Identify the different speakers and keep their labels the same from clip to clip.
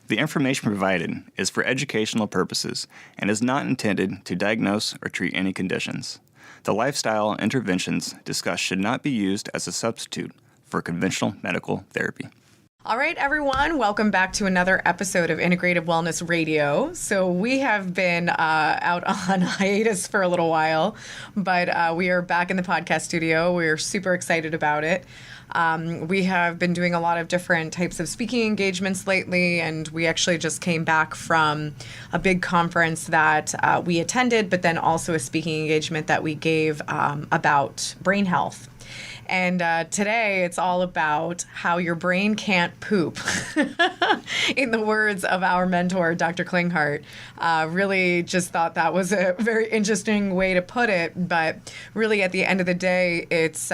Speaker 1: The information provided is for educational purposes and is not intended to diagnose or treat any conditions. The lifestyle interventions discussed should not be used as a substitute for conventional medical therapy.
Speaker 2: All right, everyone, welcome back to another episode of Integrative Wellness Radio. So we have been out on hiatus for a little while, but we are back in the podcast studio. We're super excited about it. We have been doing a lot of different types of speaking engagements lately, and we actually just came back from a big conference that we attended, but then also a speaking engagement that we gave about brain health. And today it's all about how your brain can't poop. In the words of our mentor, Dr. Klinghardt, really just thought that was a very interesting way to put it. But really at the end of the day, it's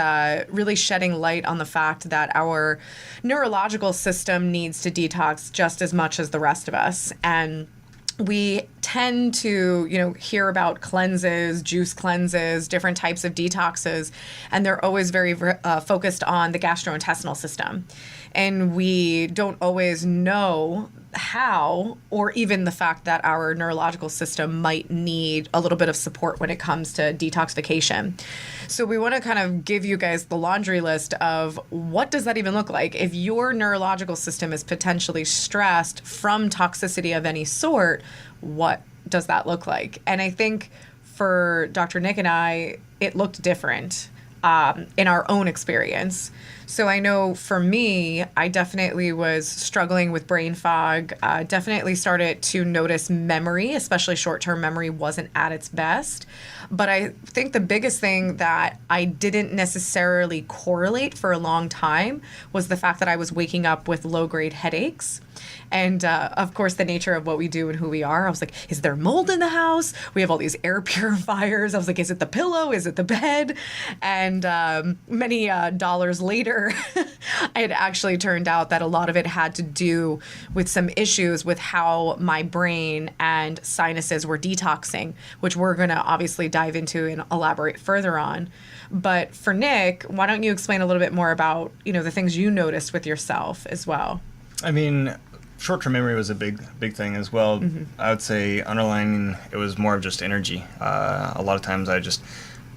Speaker 2: really shedding light on the fact that our neurological system needs to detox just as much as the rest of us. And we tend to, hear about cleanses, juice cleanses, different types of detoxes, and they're always very focused on the gastrointestinal system. And we don't always know how, or even the fact that our neurological system might need a little bit of support when it comes to detoxification. So we want to kind of give you guys the laundry list of what does that even look like? If your neurological system is potentially stressed from toxicity of any sort, what does that look like? And I think for Dr. Nick and I, it looked different in our own experience. So I know for me, I definitely was struggling with brain fog, definitely started to notice memory, especially short-term memory wasn't at its best. But I think the biggest thing that I didn't necessarily correlate for a long time was the fact that I was waking up with low-grade headaches. And of course, the nature of what we do and who we are. I was like, is there mold in the house? We have all these air purifiers. I was like, is it the pillow? Is it the bed? And many dollars later, it had actually turned out that a lot of it had to do with some issues with how my brain and sinuses were detoxing, which we're going to obviously dive into and elaborate further on. But for Nick, why don't you explain a little bit more about, the things you noticed with yourself as well?
Speaker 3: I mean, short-term memory was a big thing as well. Mm-hmm. I would say underlining, it was more of just energy. A lot of times I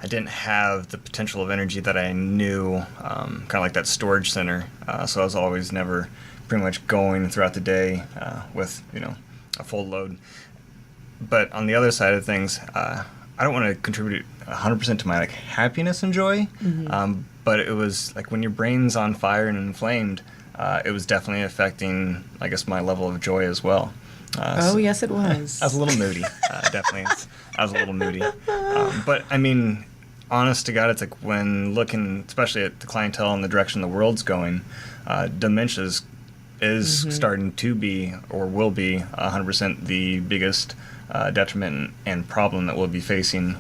Speaker 3: didn't have the potential of energy that I knew, kind of like that storage center. So I was always never pretty much going throughout the day with, a full load. But on the other side of things, I don't want to contribute 100% to my happiness and joy. Mm-hmm. But it was like when your brain's on fire and inflamed, it was definitely affecting, I guess, my level of joy as well.
Speaker 2: Yes, it was.
Speaker 3: I was a little moody, definitely. I was a little moody. But, I mean, honest to God, it's like when looking, especially at the clientele and the direction the world's going, dementia is mm-hmm. starting to be, or will be, 100% the biggest detriment and problem that we'll be facing,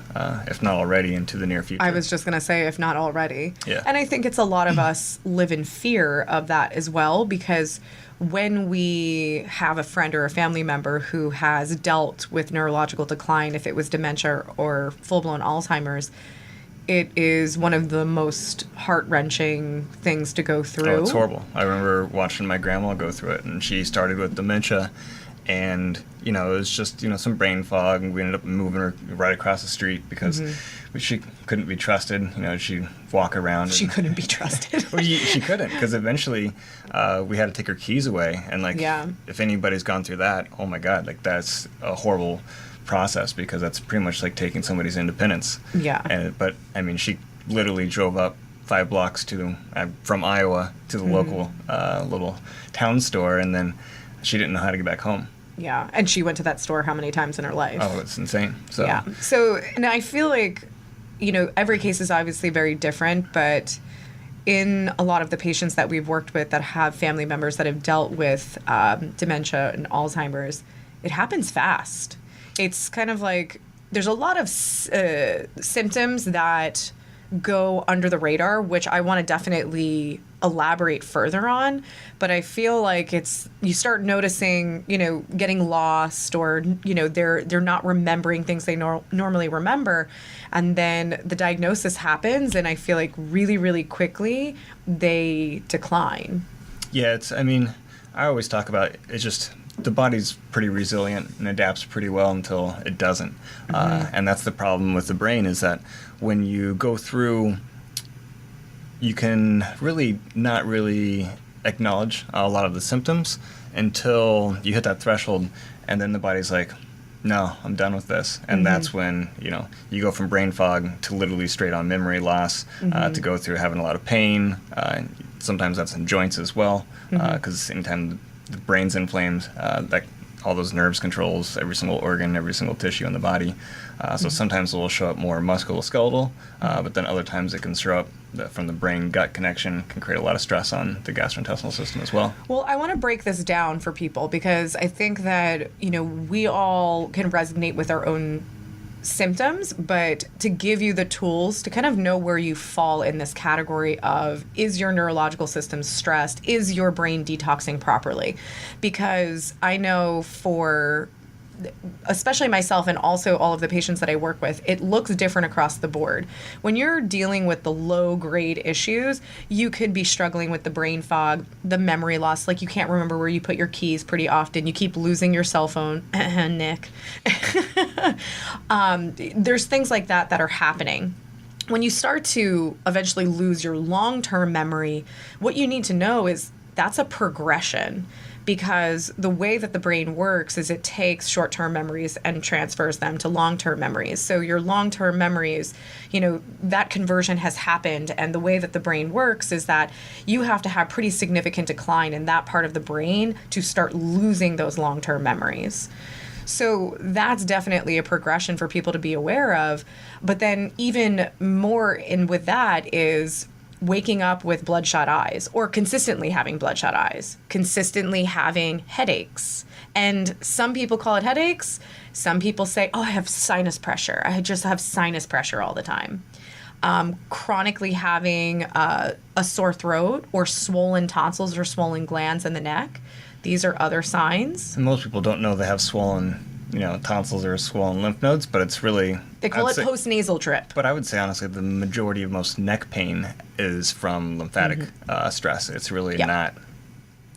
Speaker 3: if not already, into the near future.
Speaker 2: I was just going to say, if not already.
Speaker 3: Yeah.
Speaker 2: And I think it's a lot of us live in fear of that as well, because when we have a friend or a family member who has dealt with neurological decline, if it was dementia or full-blown Alzheimer's, it is one of the most heart-wrenching things to go through.
Speaker 3: Oh, it's horrible. I remember watching my grandma go through it, and she started with dementia. And, it was just, some brain fog, and we ended up moving her right across the street because mm-hmm. she couldn't be trusted. She'd walk around.
Speaker 2: She couldn't be trusted.
Speaker 3: Well, she couldn't, because eventually we had to take her keys away. And, if anybody's gone through that, oh, my God, that's a horrible process, because that's pretty much like taking somebody's independence.
Speaker 2: Yeah.
Speaker 3: But, I mean, she literally drove up 5 blocks from Iowa to the mm-hmm. local little town store, and then she didn't know how to get back home.
Speaker 2: Yeah, and she went to that store how many times in her life?
Speaker 3: Oh, it's insane. So.
Speaker 2: Yeah. So, and I feel like, every case is obviously very different, but in a lot of the patients that we've worked with that have family members that have dealt with dementia and Alzheimer's, it happens fast. It's kind of like there's a lot of symptoms that go under the radar, which I want to definitely elaborate further on. But I feel like you start noticing, getting lost, or, they're not remembering things they normally remember. And then the diagnosis happens, and I feel like really, really quickly they decline.
Speaker 3: Yeah, I always talk about it's just the body's pretty resilient and adapts pretty well until it doesn't. And that's the problem with the brain, is that when you go through, you can really not really acknowledge a lot of the symptoms until you hit that threshold, and then the body's like, no, I'm done with this. And that's when, you go from brain fog to literally straight on memory loss, to go through having a lot of pain. Sometimes that's in joints as well, because anytime the brain's inflamed, all those nerves controls every single organ, every single tissue in the body. So sometimes it will show up more musculoskeletal, but then other times it can show up from the brain-gut connection, can create a lot of stress on the gastrointestinal system as well.
Speaker 2: Well, I want to break this down for people, because I think that, we all can resonate with our own symptoms, but to give you the tools to kind of know where you fall in this category of, is your neurological system stressed? Is your brain detoxing properly? Because I know for especially myself and also all of the patients that I work with, it looks different across the board. When you're dealing with the low-grade issues, you could be struggling with the brain fog, the memory loss, like you can't remember where you put your keys pretty often. You keep losing your cell phone. Nick. There's things like that that are happening. When you start to eventually lose your long-term memory, what you need to know is that's a progression. Because the way that the brain works is it takes short-term memories and transfers them to long-term memories. So your long-term memories, that conversion has happened. And the way that the brain works is that you have to have pretty significant decline in that part of the brain to start losing those long-term memories. So that's definitely a progression for people to be aware of. But then even more in with that is waking up with bloodshot eyes, or consistently having bloodshot eyes, consistently having headaches. And some people call it headaches. Some people say, oh, I have sinus pressure. I just have sinus pressure all the time. Chronically having a sore throat, or swollen tonsils or swollen glands in the neck. These are other signs.
Speaker 3: And most people don't know they have swollen tonsils or swollen lymph nodes, but it's really...
Speaker 2: They call it post-nasal drip.
Speaker 3: But I would say, honestly, the majority of most neck pain is from lymphatic stress. It's really not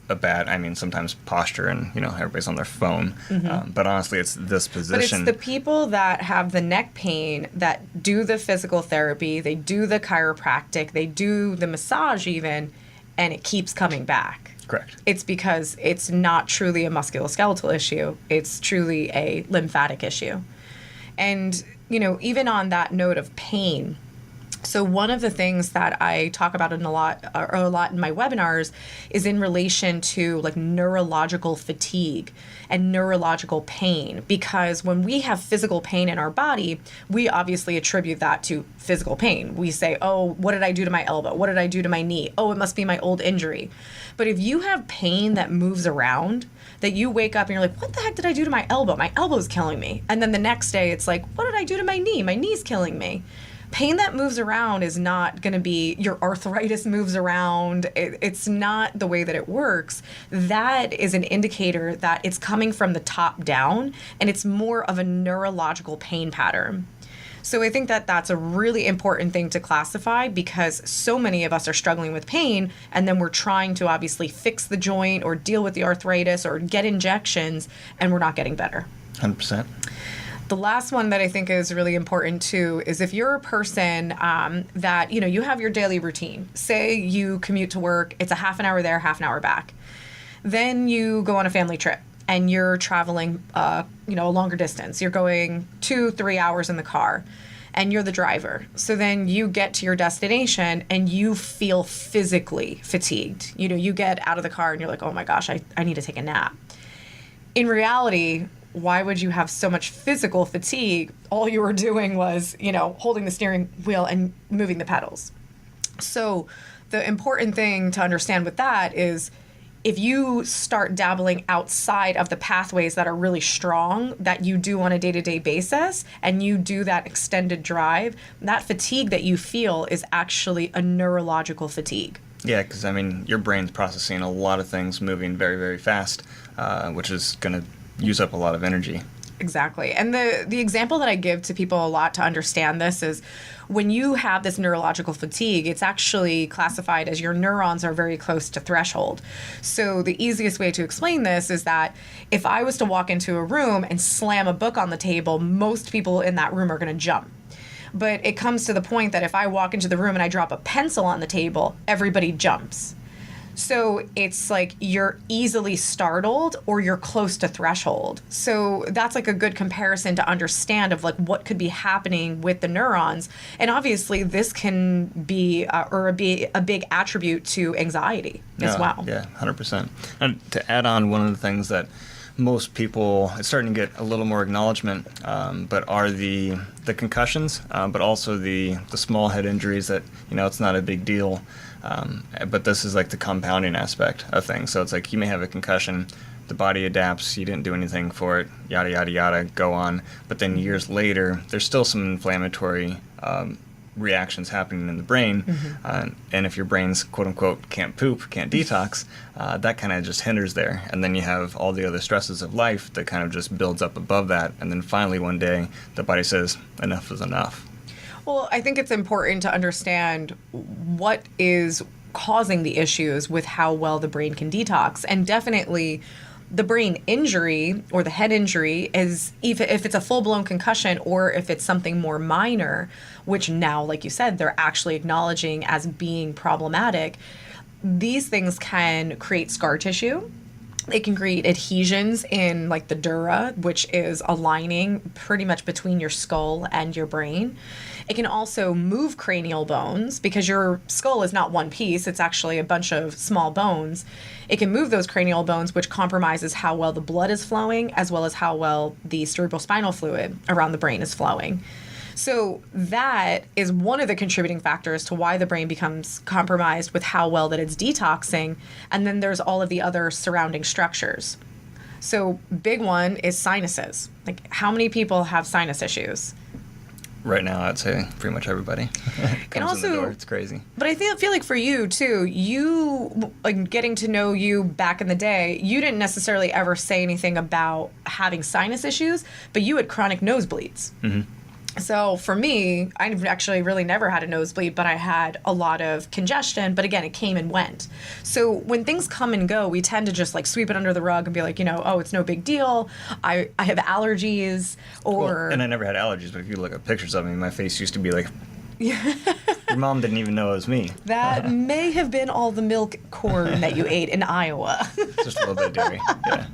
Speaker 3: a bad... sometimes posture and, everybody's on their phone. But honestly, it's this position.
Speaker 2: But it's the people that have the neck pain that do the physical therapy, they do the chiropractic, they do the massage even, and it keeps coming back.
Speaker 3: Correct.
Speaker 2: It's because it's not truly a musculoskeletal issue. It's truly a lymphatic issue. And, even on that note of pain, so one of the things that I talk about a lot in my webinars is in relation to like neurological fatigue and neurological pain, because when we have physical pain in our body, we obviously attribute that to physical pain. We say, oh, what did I do to my elbow? What did I do to my knee? Oh, it must be my old injury. But if you have pain that moves around, that you wake up and you're like, what the heck did I do to my elbow? My elbow's killing me. And then the next day it's like, what did I do to my knee? My knee's killing me. Pain that moves around is not going to be your arthritis moves around. It's not the way that it works. That is an indicator that it's coming from the top down, and it's more of a neurological pain pattern. So I think that that's a really important thing to classify, because so many of us are struggling with pain, and then we're trying to obviously fix the joint or deal with the arthritis or get injections, and we're not getting better.
Speaker 3: 100%.
Speaker 2: The last one that I think is really important too is if you're a person that, you have your daily routine. Say you commute to work, it's a half an hour there, half an hour back. Then you go on a family trip and you're traveling, a longer distance. You're going 2-3 hours in the car and you're the driver. So then you get to your destination and you feel physically fatigued. You get out of the car and you're like, oh my gosh, I need to take a nap. In reality, why would you have so much physical fatigue? All you were doing was, holding the steering wheel and moving the pedals. So the important thing to understand with that is if you start dabbling outside of the pathways that are really strong that you do on a day-to-day basis, and you do that extended drive, that fatigue that you feel is actually a neurological fatigue.
Speaker 3: Yeah, because, your brain's processing a lot of things moving very, very fast, which is going to use up a lot of energy.
Speaker 2: Exactly. And the example that I give to people a lot to understand this is when you have this neurological fatigue, it's actually classified as your neurons are very close to threshold. So the easiest way to explain this is that if I was to walk into a room and slam a book on the table, most people in that room are going to jump. But it comes to the point that if I walk into the room and I drop a pencil on the table, everybody jumps. So it's like you're easily startled or you're close to threshold. So that's like a good comparison to understand of like what could be happening with the neurons. And obviously this can be a big attribute to anxiety as well.
Speaker 3: Yeah, 100%. And to add on, one of the things that most people, it's starting to get a little more acknowledgement, but are the concussions, but also the small head injuries that, it's not a big deal. But this is like the compounding aspect of things. So it's like you may have a concussion, the body adapts, you didn't do anything for it, yada, yada, yada, go on. But then years later, there's still some inflammatory reactions happening in the brain. And if your brain's quote unquote can't poop, can't detox, that kind of just hinders there. And then you have all the other stresses of life that kind of just builds up above that. And then finally one day the body says enough is enough.
Speaker 2: Well, I think it's important to understand what is causing the issues with how well the brain can detox. And definitely the brain injury or the head injury is, if it's a full-blown concussion or if it's something more minor, which now, like you said, they're actually acknowledging as being problematic, these things can create scar tissue. It can create adhesions in like the dura, which is a lining pretty much between your skull and your brain. It can also move cranial bones because your skull is not one piece. It's actually a bunch of small bones. It can move those cranial bones, which compromises how well the blood is flowing, as well as how well the cerebral spinal fluid around the brain is flowing. So that is one of the contributing factors to why the brain becomes compromised with how well that it's detoxing. And then there's all of the other surrounding structures. So big one is sinuses. Like, how many people have sinus issues?
Speaker 3: Right now, I'd say pretty much everybody comes in the door. It's crazy.
Speaker 2: But I feel like for you, too, you, like, getting to know you back in the day, you didn't necessarily ever say anything about having sinus issues, but you had chronic nosebleeds. Mm-hmm. So for me, I've actually really never had a nosebleed, but I had a lot of congestion. But again, it came and went. So when things come and go, we tend to just like sweep it under the rug and be like, oh, it's no big deal. I have allergies
Speaker 3: and I never had allergies, but if you look at pictures of me, my face used to be like, your mom didn't even know it was me.
Speaker 2: That may have been all the milk corn that you ate in Iowa.
Speaker 3: Just a little bit dairy, yeah.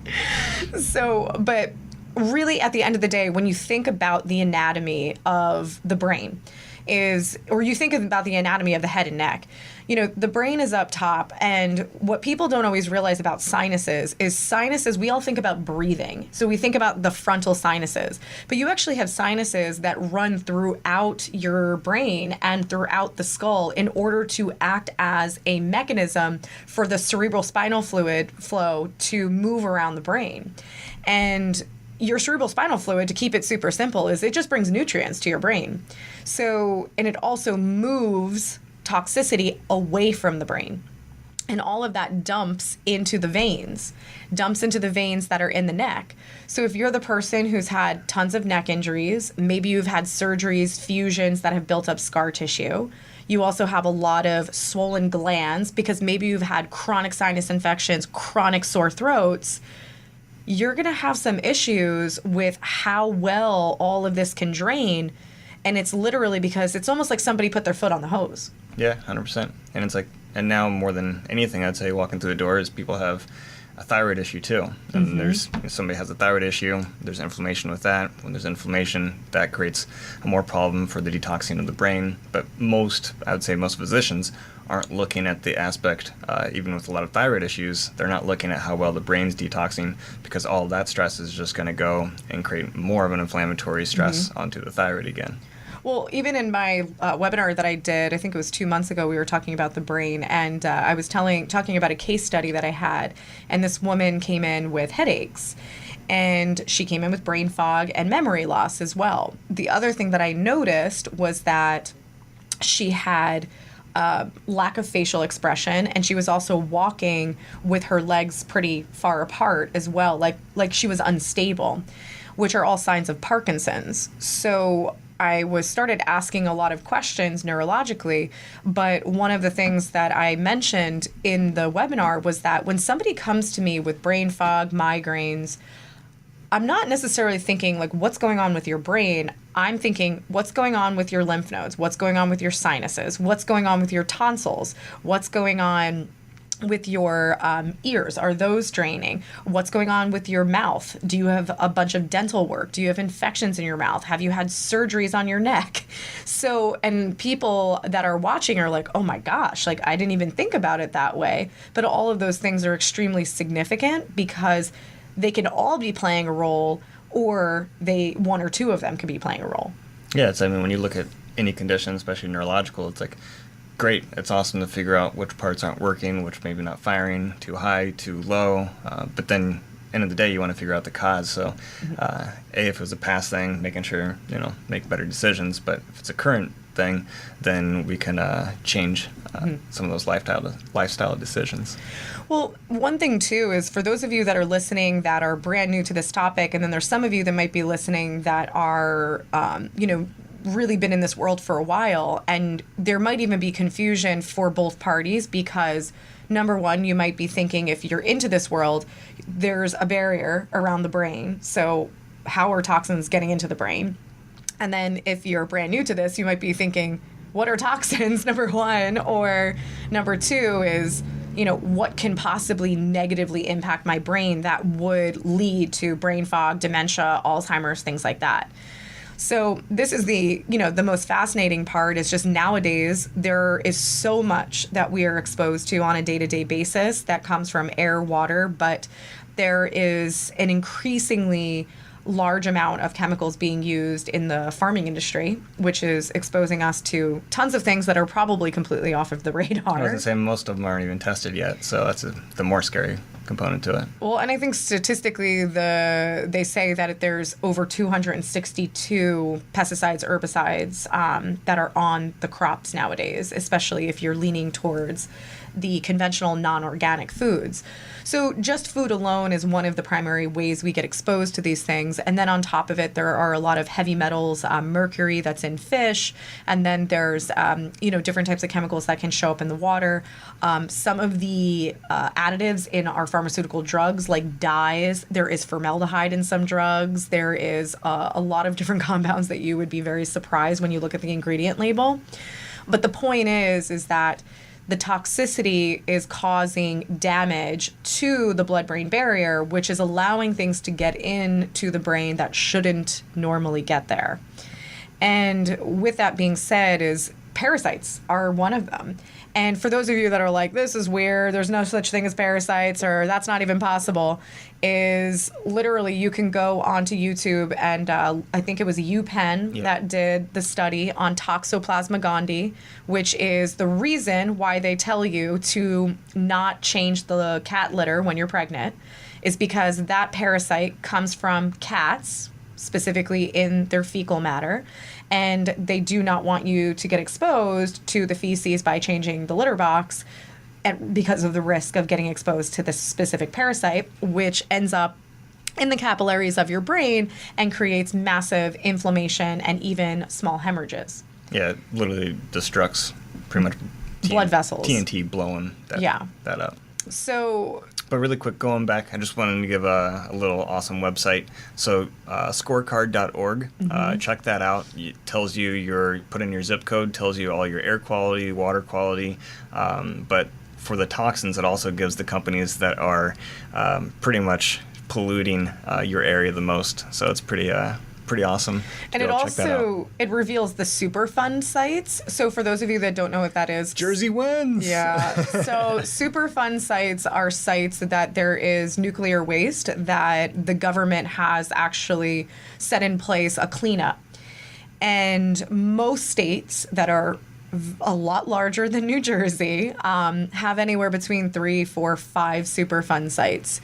Speaker 2: So, but really, at the end of the day, when you think about the anatomy of the brain, or you think about the anatomy of the head and neck, the brain is up top. And what people don't always realize about sinuses, we all think about breathing. So we think about the frontal sinuses. But you actually have sinuses that run throughout your brain and throughout the skull in order to act as a mechanism for the cerebral spinal fluid flow to move around the brain. And your cerebral spinal fluid, to keep it super simple, is it just brings nutrients to your brain. So, and it also moves toxicity away from the brain. And all of that dumps into the veins that are in the neck. So if you're the person who's had tons of neck injuries, maybe you've had surgeries, fusions that have built up scar tissue. You also have a lot of swollen glands because maybe you've had chronic sinus infections, chronic sore throats. You're going to have some issues with how well all of this can drain. And it's literally because it's almost like somebody put their foot on the hose.
Speaker 3: Yeah, 100%. And it's like, and now more than anything, I'd say walking through the door is people have a thyroid issue too. And if somebody has a thyroid issue, there's inflammation with that. When there's inflammation, that creates a more problem for the detoxing of the brain. But I would say most physicians aren't looking at the aspect, even with a lot of thyroid issues, they're not looking at how well the brain's detoxing, because all that stress is just going to go and create more of an inflammatory stress onto the thyroid again.
Speaker 2: Well, even in my webinar that I did, I think it was 2 months ago, we were talking about the brain, and I was talking about a case study that I had, and this woman came in with headaches, and she came in with brain fog and memory loss as well. The other thing that I noticed was that she had lack of facial expression, and she was also walking with her legs pretty far apart as well, like she was unstable. which are all signs of Parkinson's. So I started asking a lot of questions neurologically, but one of the things that I mentioned in the webinar was that when somebody comes to me with brain fog, migraines, I'm not necessarily thinking like, what's going on with your brain? I'm thinking, what's going on with your lymph nodes? What's going on with your sinuses? What's going on with your tonsils? What's going on with your ears? Are those draining? What's going on with your mouth? Do you have a bunch of dental work? Do you have infections in your mouth? Have you had surgeries on your neck? So, and people that are watching are like, oh my gosh, like I didn't even think about it that way. But all of those things are extremely significant because they can all be playing a role, or one or two of them could be playing a role.
Speaker 3: Yeah, I mean, when you look at any condition, especially neurological, it's like, great, it's awesome to figure out which parts aren't working, which maybe not firing, too high, too low, but then end of the day, you want to figure out the cause. So, if it was a past thing, making sure, make better decisions, but if it's a current thing, then we can change some of those lifestyle decisions.
Speaker 2: Well, one thing too is for those of you that are listening that are brand new to this topic, and then there's some of you that might be listening that are, really been in this world for a while, and there might even be confusion for both parties because number one, you might be thinking if you're into this world, there's a barrier around the brain. So how are toxins getting into the brain? And then if you're brand new to this, you might be thinking, what are toxins, number one? Or number two is, what can possibly negatively impact my brain that would lead to brain fog, dementia, Alzheimer's, things like that. So this is the most fascinating part is just nowadays there is so much that we are exposed to on a day-to-day basis that comes from air, water, but there is an increasingly large amount of chemicals being used in the farming industry, which is exposing us to tons of things that are probably completely off of the radar.
Speaker 3: I was going to say most of them aren't even tested yet, so that's the more scary component to it.
Speaker 2: Well, and I think statistically, they say that there's over 262 pesticides, herbicides that are on the crops nowadays, especially if you're leaning towards the conventional non-organic foods. So just food alone is one of the primary ways we get exposed to these things. And then on top of it, there are a lot of heavy metals, mercury that's in fish. And then there's, different types of chemicals that can show up in the water. Some of the additives in our pharmaceutical drugs, like dyes, there is formaldehyde in some drugs. There is a lot of different compounds that you would be very surprised when you look at the ingredient label. But the point is that the toxicity is causing damage to the blood-brain barrier, which is allowing things to get into the brain that shouldn't normally get there. And with that being said, is parasites are one of them. And for those of you that are like, this is weird, there's no such thing as parasites, or that's not even possible, is literally you can go onto YouTube and I think it was UPenn that did the study on Toxoplasma gondii, which is the reason why they tell you to not change the cat litter when you're pregnant, is because that parasite comes from cats, specifically in their fecal matter, and they do not want you to get exposed to the feces by changing the litter box because of the risk of getting exposed to this specific parasite, which ends up in the capillaries of your brain and creates massive inflammation and even small hemorrhages.
Speaker 3: Yeah, it literally destructs pretty much
Speaker 2: blood vessels.
Speaker 3: TNT blowing that up.
Speaker 2: So...
Speaker 3: But really quick, going back, I just wanted to give a little awesome website. So scorecard.org, check that out. It tells you put in your zip code, tells you all your air quality, water quality. But for the toxins, it also gives the companies that are pretty much polluting your area the most. So it's pretty awesome.
Speaker 2: And it also, it reveals the Superfund sites. So for those of you that don't know what that is.
Speaker 3: Jersey wins!
Speaker 2: Yeah. So Superfund sites are sites that there is nuclear waste that the government has actually set in place a cleanup. And most states that are a lot larger than New Jersey have anywhere between 3, 4, 5 Superfund sites.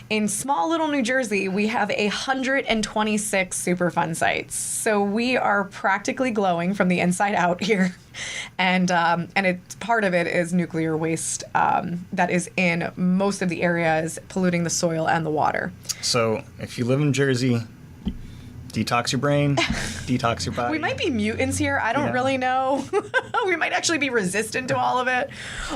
Speaker 2: In small little New Jersey, we have 126 Superfund sites. So we are practically glowing from the inside out here. And part of it is nuclear waste that is in most of the areas polluting the soil and the water.
Speaker 3: So if you live in Jersey, Detox your brain, detox your body.
Speaker 2: We might be mutants here. I don't really know. We might actually be resistant to all of it.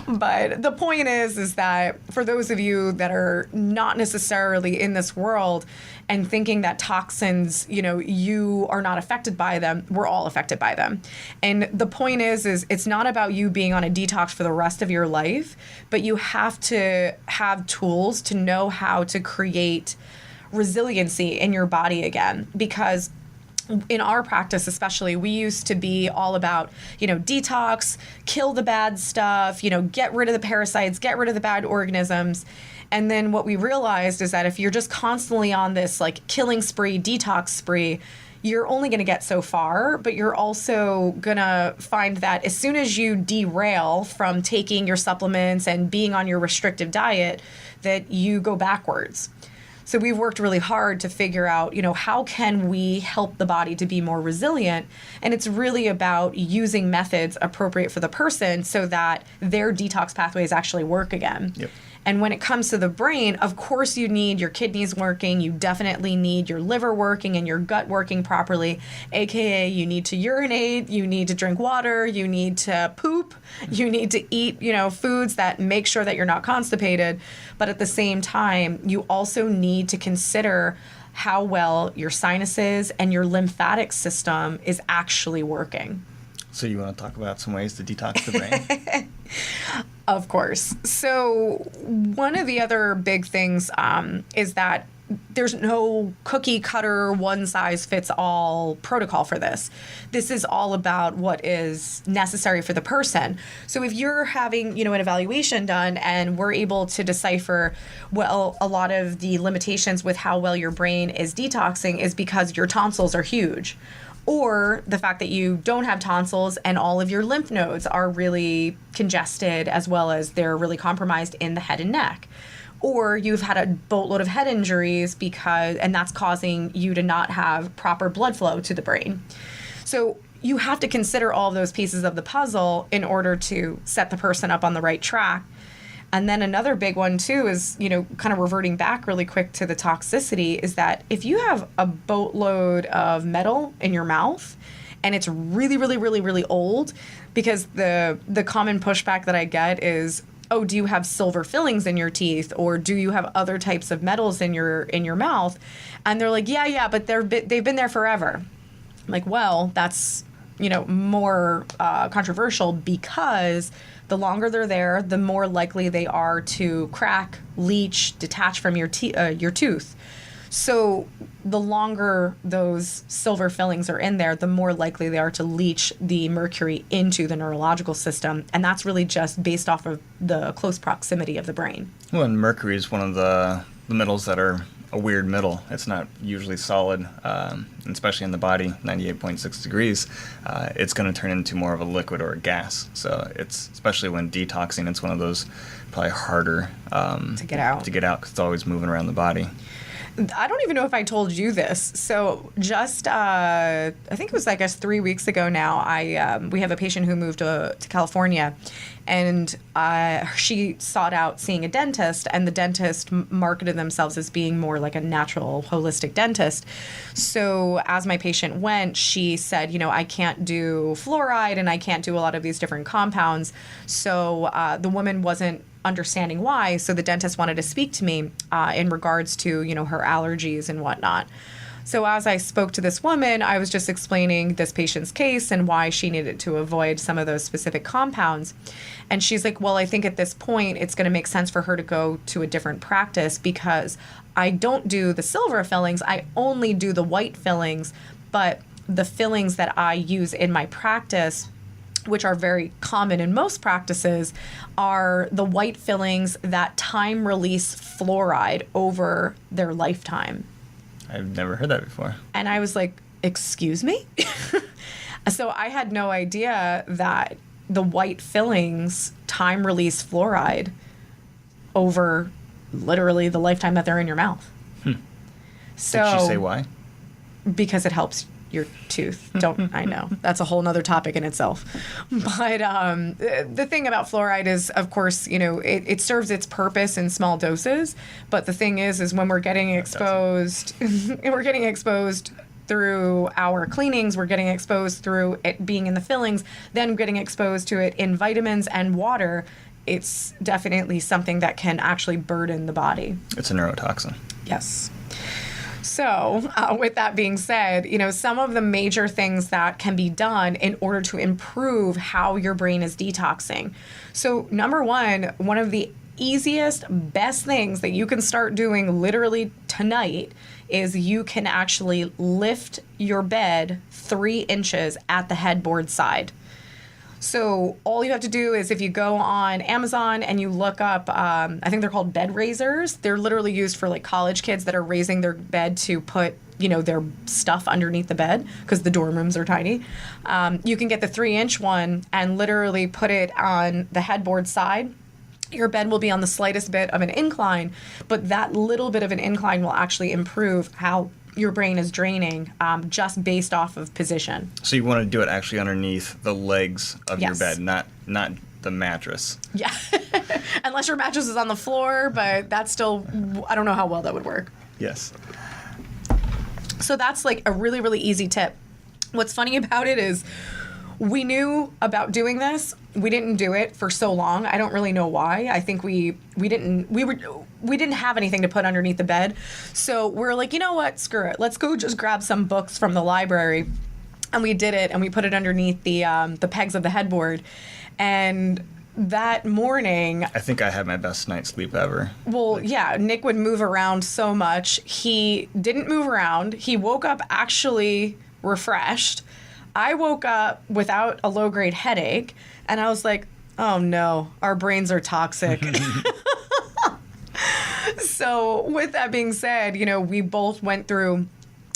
Speaker 2: But the point is that for those of you that are not necessarily in this world and thinking that toxins, you are not affected by them, we're all affected by them. And the point is it's not about you being on a detox for the rest of your life, but you have to have tools to know how to create resiliency in your body again, because in our practice especially, we used to be all about, detox, kill the bad stuff, get rid of the parasites, get rid of the bad organisms. And then what we realized is that if you're just constantly on this like killing spree, detox spree, you're only going to get so far, but you're also going to find that as soon as you derail from taking your supplements and being on your restrictive diet, that you go backwards. So we've worked really hard to figure out, how can we help the body to be more resilient? And it's really about using methods appropriate for the person so that their detox pathways actually work again.
Speaker 3: Yep.
Speaker 2: And when it comes to the brain, of course you need your kidneys working, you definitely need your liver working and your gut working properly, aka you need to urinate, you need to drink water, you need to poop, you need to eat, foods that make sure that you're not constipated. But at the same time, you also need to consider how well your sinuses and your lymphatic system is actually working.
Speaker 3: So you want to talk about some ways to detox the brain?
Speaker 2: Of course. So one of the other big things is that there's no cookie cutter, one size fits all protocol for this. This is all about what is necessary for the person. So if you're having, an evaluation done and we're able to decipher, well, a lot of the limitations with how well your brain is detoxing is because your tonsils are huge. Or the fact that you don't have tonsils and all of your lymph nodes are really congested, as well as they're really compromised in the head and neck. Or you've had a boatload of head injuries and that's causing you to not have proper blood flow to the brain. So you have to consider all of those pieces of the puzzle in order to set the person up on the right track. And then another big one too is, kind of reverting back really quick to the toxicity, is that if you have a boatload of metal in your mouth and it's really, really, really, really old, because the common pushback that I get is, oh, do you have silver fillings in your teeth, or do you have other types of metals in your mouth? And they're like, yeah, but they've been there forever. I'm like, well, that's more controversial, because the longer they're there, the more likely they are to crack, leach, detach from your tooth. So the longer those silver fillings are in there, the more likely they are to leach the mercury into the neurological system. And that's really just based off of the close proximity of the brain.
Speaker 3: Well, and mercury is one of the metals that are a weird metal. It's not usually solid, especially in the body, 98.6 degrees. It's going to turn into more of a liquid or a gas. So it's, especially when detoxing, it's one of those probably harder
Speaker 2: to get out
Speaker 3: because it's always moving around the body.
Speaker 2: I don't even know if I told you this. So just, I think it was, 3 weeks ago now, we have a patient who moved to California, and she sought out seeing a dentist, and the dentist marketed themselves as being more like a natural, holistic dentist. So as my patient went, she said, I can't do fluoride and I can't do a lot of these different compounds. So the woman wasn't understanding why, so the dentist wanted to speak to me in regards to her allergies and whatnot. So as I spoke to this woman, I was just explaining this patient's case and why she needed to avoid some of those specific compounds. And she's like, well, I think at this point it's going to make sense for her to go to a different practice, because I don't do the silver fillings, I only do the white fillings. But the fillings that I use in my practice, which are very common in most practices, are the white fillings that time release fluoride over their lifetime.
Speaker 3: I've never heard that before.
Speaker 2: And I was like, excuse me? So I had no idea that the white fillings time release fluoride over literally the lifetime that they're in your mouth. So,
Speaker 3: did she say why?
Speaker 2: Because it helps your tooth. I know that's a whole nother topic in itself. But the thing about fluoride is, of course, it serves its purpose in small doses. But the thing is when we're getting exposed, through our cleanings, we're getting exposed through it being in the fillings, then getting exposed to it in vitamins and water. It's definitely something that can actually burden the body.
Speaker 3: It's a neurotoxin.
Speaker 2: Yes. So, with that being said, some of the major things that can be done in order to improve how your brain is detoxing. So, number one of the easiest, best things that you can start doing literally tonight is you can actually lift your bed 3 inches at the headboard side. So all you have to do is if you go on Amazon and you look up, I think they're called bed raisers. They're literally used for like college kids that are raising their bed to put, their stuff underneath the bed because the dorm rooms are tiny. You can get the 3-inch one and literally put it on the headboard side. Your bed will be on the slightest bit of an incline, but that little bit of an incline will actually improve how your brain is draining just based off of position.
Speaker 3: So you want to do it actually underneath the legs of your
Speaker 2: Yes.
Speaker 3: bed, not the mattress.
Speaker 2: Yeah. Unless your mattress is on the floor, but that's still, I don't know how well that would work.
Speaker 3: Yes.
Speaker 2: So that's like a really, really easy tip. What's funny about it is we knew about doing this. We didn't do it for so long. I don't really know why. I think we didn't have anything to put underneath the bed. So we're like, you know what? Screw it. Let's go just grab some books from the library. And we did it, and we put it underneath the pegs of the headboard. And that morning,
Speaker 3: I think I had my best night's sleep ever.
Speaker 2: well, yeah, Nick would move around so much. He didn't move around. He woke up actually refreshed. I woke up without a low-grade headache, and I was like, oh no, our brains are toxic. So with that being said, we both went through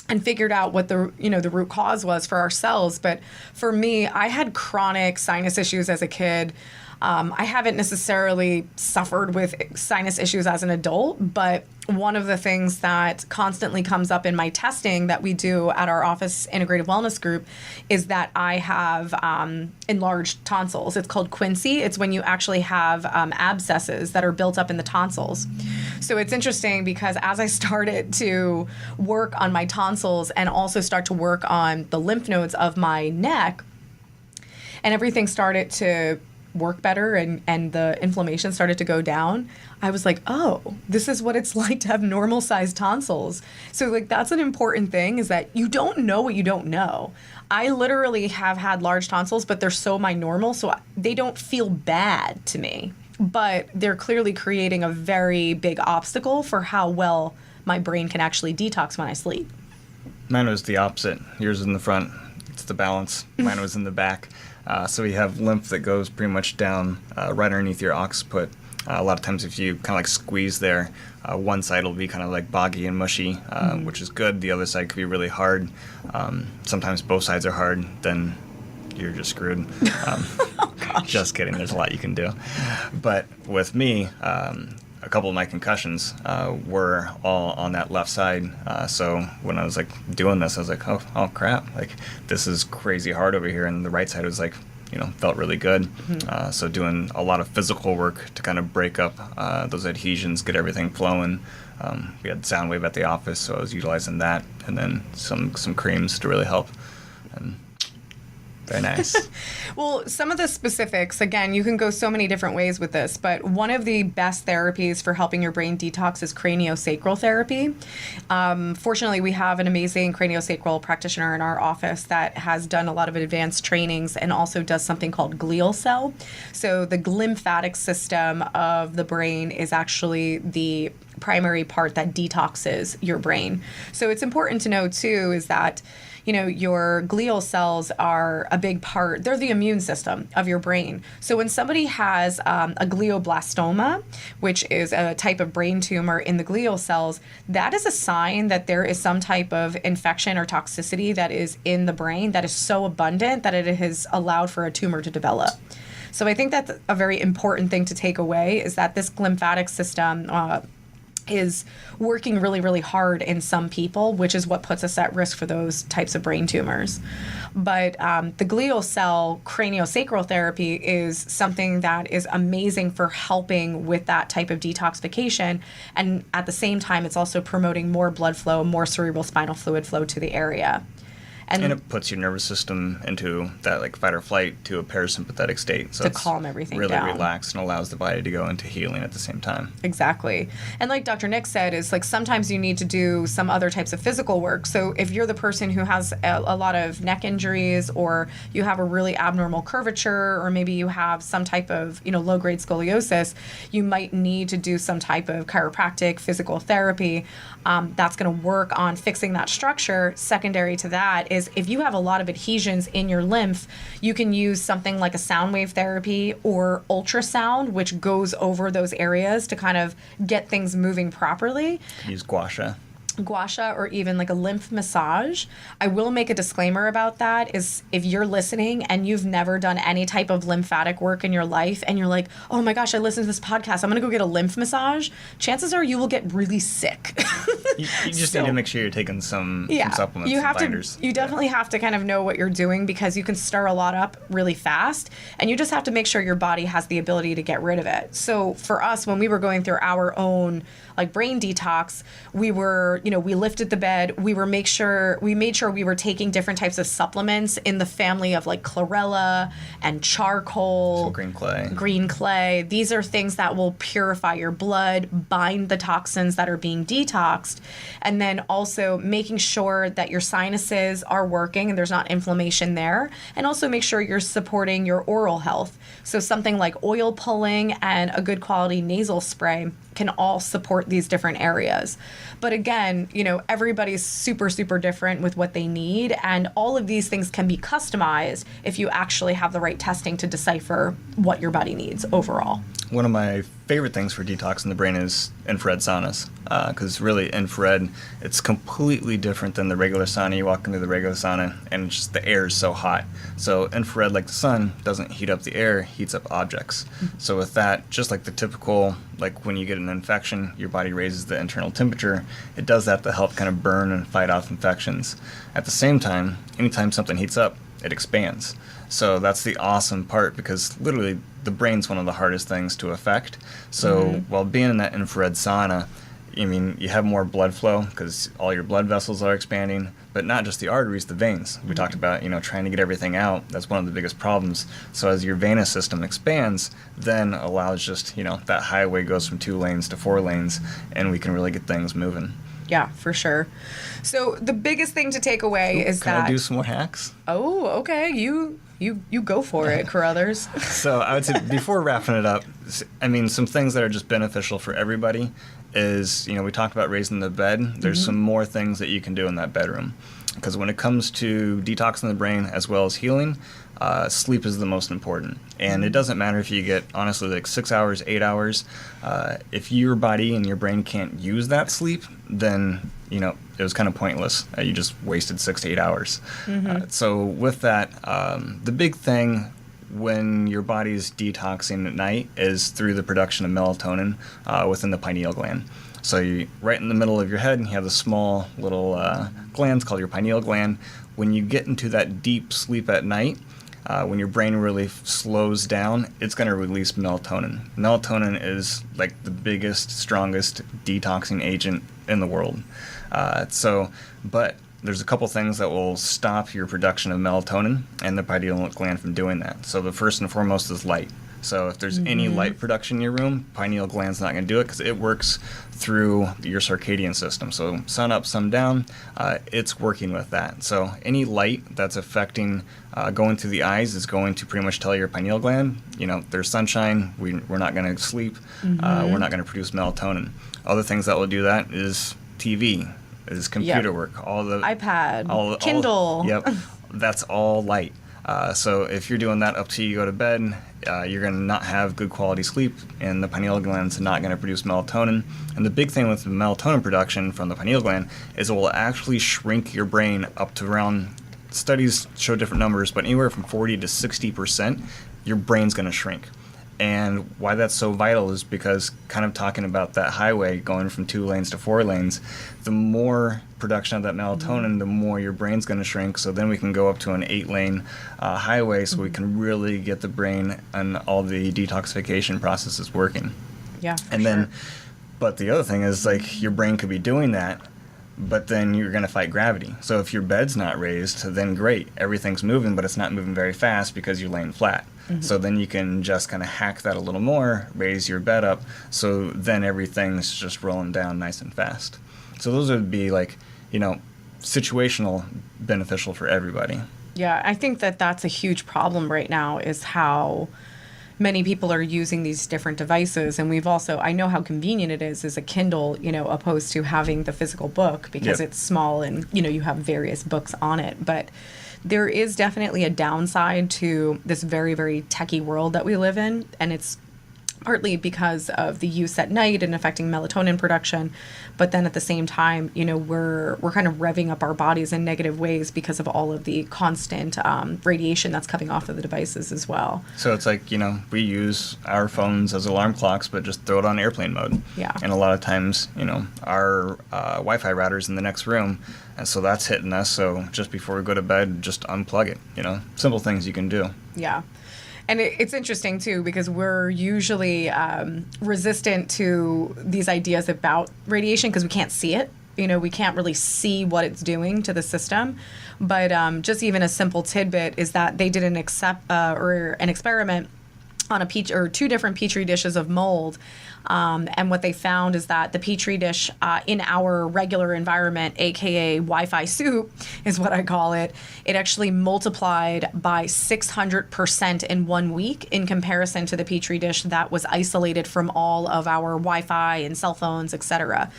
Speaker 2: and figured out what the root cause was for ourselves. But for me, I had chronic sinus issues as a kid. I haven't necessarily suffered with sinus issues as an adult, but one of the things that constantly comes up in my testing that we do at our office integrative wellness group is that I have enlarged tonsils. It's called quinsy. It's when you actually have abscesses that are built up in the tonsils. So it's interesting because as I started to work on my tonsils and also start to work on the lymph nodes of my neck, and everything started to work better and the inflammation started to go down, I was like, oh, this is what it's like to have normal sized tonsils. So like that's an important thing, is that you don't know what you don't know. I literally have had large tonsils, but they're so my normal, so they don't feel bad to me. But they're clearly creating a very big obstacle for how well my brain can actually detox when I sleep.
Speaker 3: Mine was the opposite. Yours was in the front. It's the balance. Mine was in the back. So we have lymph that goes pretty much down right underneath your occiput. A lot of times if you kind of like squeeze there, one side will be kind of like boggy and mushy, which is good. The other side could be really hard. Sometimes both sides are hard. Then you're just screwed. Just kidding. There's a lot you can do. But with me, a couple of my concussions were all on that left side. So when I was like doing this, I was like, oh crap, like this is crazy hard over here. And the right side was like, felt really good. Mm-hmm. So doing a lot of physical work to kind of break up those adhesions, get everything flowing. We had sound wave at the office, so I was utilizing that, and then some creams to really help. And very nice.
Speaker 2: Well, some of the specifics, again, you can go so many different ways with this, but one of the best therapies for helping your brain detox is craniosacral therapy. Fortunately, we have an amazing craniosacral practitioner in our office that has done a lot of advanced trainings and also does something called glial cell. So the lymphatic system of the brain is actually the primary part that detoxes your brain. So it's important to know, too, is that your glial cells are a big part. They're the immune system of your brain. So when somebody has a glioblastoma, which is a type of brain tumor in the glial cells, that is a sign that there is some type of infection or toxicity that is in the brain that is so abundant that it has allowed for a tumor to develop. So I think that's a very important thing to take away, is that this lymphatic system is working really, really hard in some people, which is what puts us at risk for those types of brain tumors. But the glial cell craniosacral therapy is something that is amazing for helping with that type of detoxification. And at the same time, it's also promoting more blood flow, more cerebral spinal fluid flow to the area.
Speaker 3: And it puts your nervous system into that like fight or flight to a parasympathetic state. So
Speaker 2: to calm everything
Speaker 3: really
Speaker 2: down.
Speaker 3: Relaxed and allows the body to go into healing at the same time.
Speaker 2: Exactly. And like Dr. Nick said, is like sometimes you need to do some other types of physical work. So if you're the person who has a lot of neck injuries, or you have a really abnormal curvature, or maybe you have some type of, low-grade scoliosis, you might need to do some type of chiropractic physical therapy that's going to work on fixing that structure. Secondary to that is if you have a lot of adhesions in your lymph, you can use something like a sound wave therapy or ultrasound, which goes over those areas to kind of get things moving properly.
Speaker 3: Use gua
Speaker 2: Sha, or even like a lymph massage. I will make a disclaimer about that is if you're listening and you've never done any type of lymphatic work in your life and you're like, oh my gosh, I listened to this podcast, I'm going to go get a lymph massage, chances are you will get really sick.
Speaker 3: You just need to make sure you're taking some supplements,
Speaker 2: you have
Speaker 3: some binders.
Speaker 2: You definitely have to kind of know what you're doing, because you can stir a lot up really fast, and you just have to make sure your body has the ability to get rid of it. So for us, when we were going through our own like brain detox, we were, we lifted the bed. We made sure we were taking different types of supplements in the family of like chlorella and charcoal,
Speaker 3: so
Speaker 2: green clay. These are things that will purify your blood, bind the toxins that are being detoxed, and then also making sure that your sinuses are working and there's not inflammation there, and also make sure you're supporting your oral health. So something like oil pulling and a good quality nasal spray can all support these different areas. But again, everybody's super, super different with what they need. And all of these things can be customized if you actually have the right testing to decipher what your body needs overall.
Speaker 3: One of my favorite things for detoxing the brain is infrared saunas, because really infrared, it's completely different than the regular sauna. You walk into the regular sauna and just the air is so hot. So infrared, like the sun, doesn't heat up the air, heats up objects. So with that, just like the typical, like when you get an infection, your body raises the internal temperature. It does that to help kind of burn and fight off infections. At the same time, anytime something heats up, it expands. So that's the awesome part, because literally the brain's one of the hardest things to affect. So while being in that infrared sauna, you have more blood flow because all your blood vessels are expanding, but not just the arteries, the veins. We talked about, trying to get everything out. That's one of the biggest problems. So as your venous system expands, then allows just, that highway goes from 2 lanes to 4 lanes, and we can really get things moving.
Speaker 2: Yeah, for sure. So the biggest thing to take away is
Speaker 3: Can I do some more hacks?
Speaker 2: Oh, okay. You go for it, Carruthers.
Speaker 3: So I would say before wrapping it up, some things that are just beneficial for everybody is, we talked about raising the bed. There's some more things that you can do in that bedroom. Because when it comes to detoxing the brain as well as healing, sleep is the most important. And it doesn't matter if you get, honestly, like 6 hours, 8 hours. If your body and your brain can't use that sleep, then, it was kind of pointless. You just wasted 6 to 8 hours. So with that, the big thing when your body's detoxing at night is through the production of melatonin within the pineal gland. So you, right in the middle of your head, you have the small little glands called your pineal gland. When you get into that deep sleep at night, when your brain really slows down, it's going to release melatonin. Melatonin is like the biggest, strongest detoxing agent in the world. But there's a couple things that will stop your production of melatonin and the pineal gland from doing that. So the first and foremost is light. So if there's any light production in your room, pineal gland's not going to do it because it works through your circadian system. So sun up, sun down, it's working with that. So any light that's affecting going through the eyes is going to pretty much tell your pineal gland, there's sunshine, we're not going to sleep, we're not going to produce melatonin. Other things that will do that is TV, is computer work, all the
Speaker 2: iPad, Kindle.
Speaker 3: Yep, that's all light. So if you're doing that up till you go to bed, you're going to not have good quality sleep, and the pineal gland's not going to produce melatonin. And the big thing with the melatonin production from the pineal gland is it will actually shrink your brain up to around, studies show different numbers, but anywhere from 40 to 60%, your brain's going to shrink. And why that's so vital is because, kind of talking about that highway going from 2 lanes to 4 lanes, the more production of that melatonin, the more your brain's going to shrink. So then we can go up to an 8-lane highway, so we can really get the brain and all the detoxification processes working.
Speaker 2: Yeah.
Speaker 3: And then, but the other thing is, like, your brain could be doing that, but then you're going to fight gravity. So if your bed's not raised, then great, everything's moving, but it's not moving very fast because you're laying flat. So then you can just kind of hack that a little more, raise your bed up, so then everything's just rolling down nice and fast. So those would be, like, situational beneficial for everybody.
Speaker 2: Yeah, I think that that's a huge problem right now, is how many people are using these different devices. And I know how convenient it is as a Kindle, opposed to having the physical book, because it's small and, you have various books on it. But there is definitely a downside to this very, very techie world that we live in. And it's partly because of the use at night and affecting melatonin production. But then at the same time, we're kind of revving up our bodies in negative ways because of all of the constant radiation that's coming off of the devices as well.
Speaker 3: So it's like, we use our phones as alarm clocks, but just throw it on airplane mode.
Speaker 2: Yeah.
Speaker 3: And a lot of times, our Wi-Fi router's in the next room, and so that's hitting us. So just before we go to bed, just unplug it, simple things you can do.
Speaker 2: Yeah. And it's interesting, too, because we're usually resistant to these ideas about radiation because we can't see it. We can't really see what it's doing to the system. But just even a simple tidbit is that they did an experiment on 2 different petri dishes of mold. And what they found is that the petri dish in our regular environment, aka Wi-Fi soup, is what I call it. It actually multiplied by 600% in 1 week in comparison to the petri dish that was isolated from all of our Wi-Fi and cell phones, etc.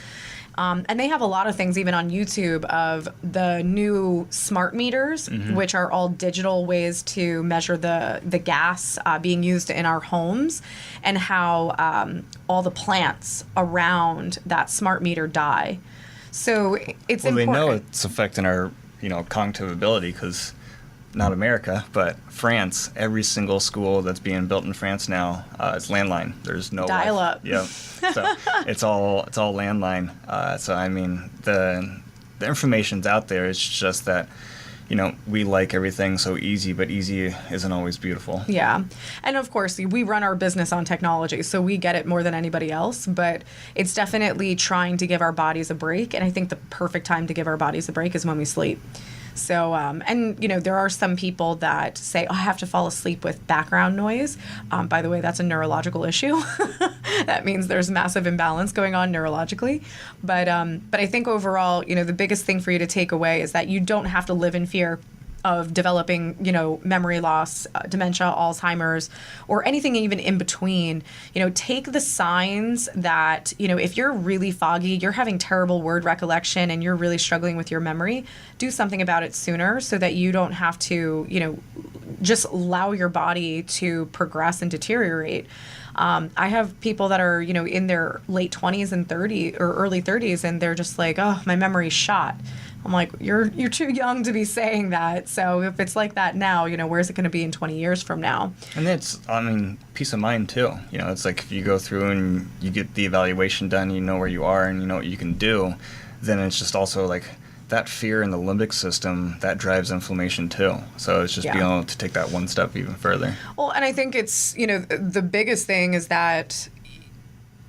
Speaker 2: And they have a lot of things even on YouTube of the new smart meters, which are all digital ways to measure the gas being used in our homes, and how all the plants around that smart meter die. So it's important.
Speaker 3: Well, they know it's affecting our, cognitive ability, because not America, but France, every single school that's being built in France now is landline. There's no
Speaker 2: dial-up.
Speaker 3: Yep. So it's all landline. So I mean, the information's out there. It's just that, we like everything so easy, but easy isn't always beautiful.
Speaker 2: Yeah. And of course, we run our business on technology, so we get it more than anybody else, but it's definitely trying to give our bodies a break. And I think the perfect time to give our bodies a break is when we sleep. So, and, there are some people that say, I have to fall asleep with background noise. By the way, that's a neurological issue. That means there's massive imbalance going on neurologically. But I think overall, the biggest thing for you to take away is that you don't have to live in fear of developing, memory loss, dementia, Alzheimer's, or anything even in between. Take the signs that, if you're really foggy, you're having terrible word recollection, and you're really struggling with your memory, do something about it sooner so that you don't have to, just allow your body to progress and deteriorate. I have people that are, in their late 20s and 30 or early 30s, and they're just like, oh, my memory's shot. I'm like, you're too young to be saying that. So if it's like that now, where's it going to be in 20 years from now?
Speaker 3: And it's, peace of mind too. It's like if you go through and you get the evaluation done, you know where you are and you know what you can do, then it's just also like that fear in the limbic system, that drives inflammation too. So it's just being able to take that one step even further.
Speaker 2: Well, and I think it's, the biggest thing is that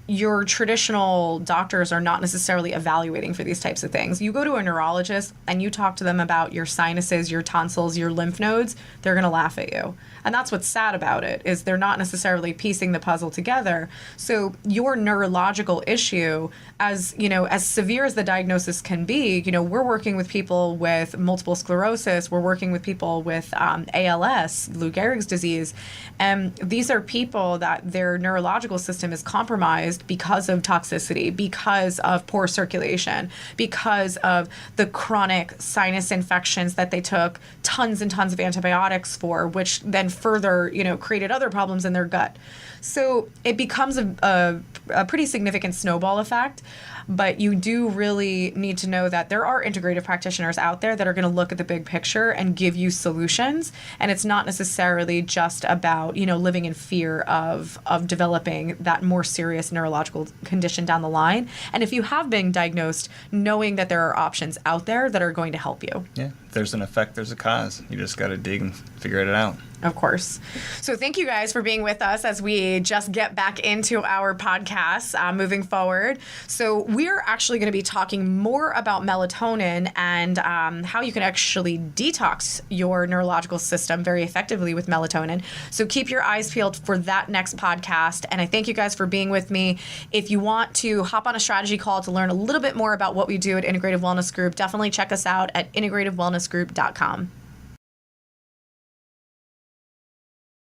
Speaker 2: your traditional doctors are not necessarily evaluating for these types of things. You go to a neurologist and you talk to them about your sinuses, your tonsils, your lymph nodes, they're going to laugh at you. And that's what's sad about it, is they're not necessarily piecing the puzzle together. So your neurological issue, as severe as the diagnosis can be, we're working with people with multiple sclerosis, we're working with people with ALS, Lou Gehrig's disease, and these are people that their neurological system is compromised because of toxicity, because of poor circulation, because of the chronic sinus infections that they took tons and tons of antibiotics for, which then further, created other problems in their gut. So it becomes a pretty significant snowball effect. but you do really need to know that there are integrative practitioners out there that are going to look at the big picture and give you solutions. And it's not necessarily just about, living in fear of developing that more serious neurological condition down the line. And if you have been diagnosed, knowing that there are options out there that are going to help you.
Speaker 3: Yeah, if there's an effect, there's a cause. You just got to dig and figure it out.
Speaker 2: Of course. So thank you guys for being with us as we just get back into our podcast moving forward. So we're actually going to be talking more about melatonin and how you can actually detox your neurological system very effectively with melatonin. So keep your eyes peeled for that next podcast. And I thank you guys for being with me. If you want to hop on a strategy call to learn a little bit more about what we do at Integrative Wellness Group, definitely check us out at integrativewellnessgroup.com.